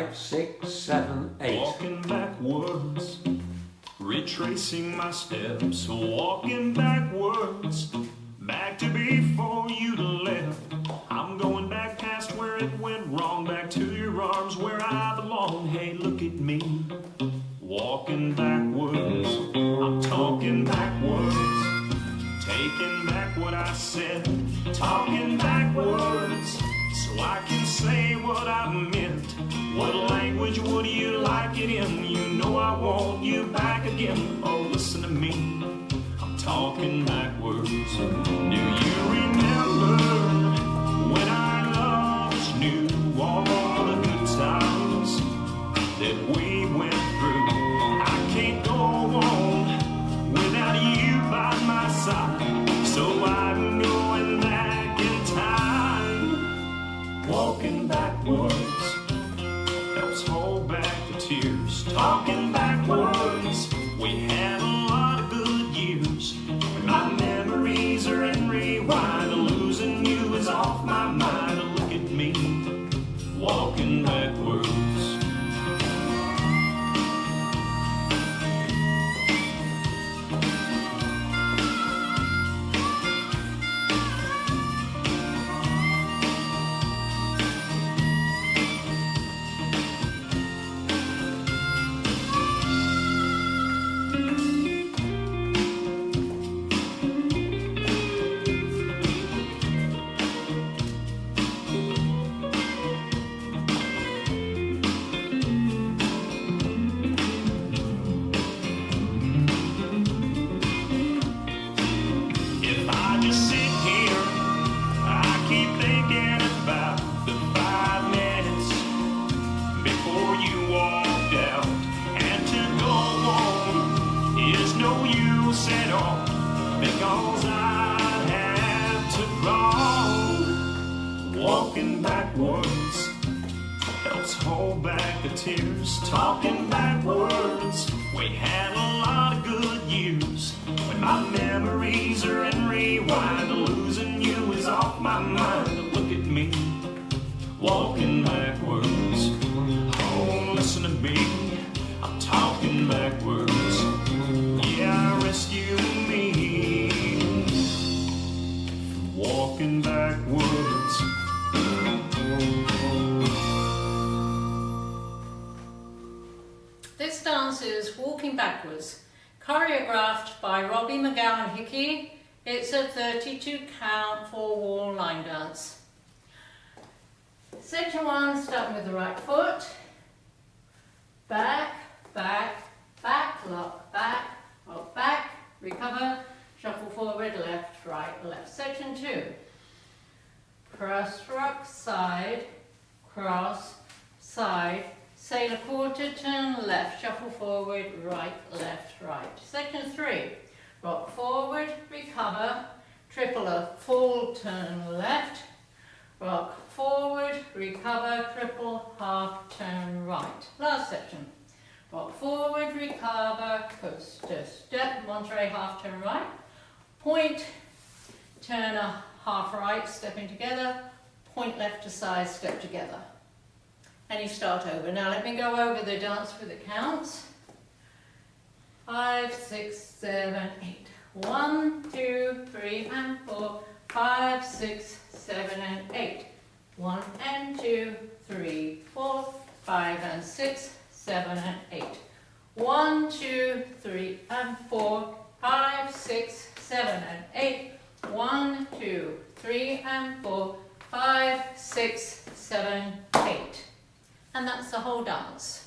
5, 6, 7, 8. Walking backwards, retracing my steps, walking backwards, back to before you left. I'm going back past where it went wrong, back to your arms where I belong. Hey, look at me, walking backwards. I'm talking backwards, taking back what I said, talking backwards, so I can say what I meant. What language would you like it in? You know I want you back again. Oh, listen to me, I'm talking backwards. Do you remember when our love was new? All the good times that we went through. I can't go on without you by my side, so I'm going back in time. Walking backwards helps hold back the tears. Talking backwards, we had a lot of good years. When my memories are in rewind, losing you is off my mind. Look at me, walking backwards. Because I have to crawl. Walking backwards helps hold back the tears. Talking backwards, we had a lot of good years. When my memories are in rewind, losing you is off my mind. Look at me, walking backwards. Oh, listen to me, I'm talking backwards. Yeah, rescue me, walking backwards. This dance is Walking Backwards, choreographed by Robbie McGowan Hickey. It's a 32 count 4-wall line dance. Section 1, starting with the right foot. Back, back, back, lock, back, recover, shuffle forward, left, right, left. Section 2, cross rock, side, cross, side, sailor quarter, turn left, shuffle forward, right, left, right. Section 3, rock forward, recover, triple a full turn left, rock forward, recover, triple half turn right. Last section. Rock forward, recover, coaster step, Monterey half turn right, point, turn a half right, stepping together, point left to side, step together. And you start over. Now let me go over the dance with the counts. 5, 6, 7, 8. 1, 2, 3 and 4, 5, 6, 7 and 8. 1 and 2, 3, 4, 5 and 6, 7 and 8. 1, 2, 3 and 4, 5, 6, 7 and 8. 1, 2, 3 and 4, 5, 6, 7, 8. And that's the whole dance.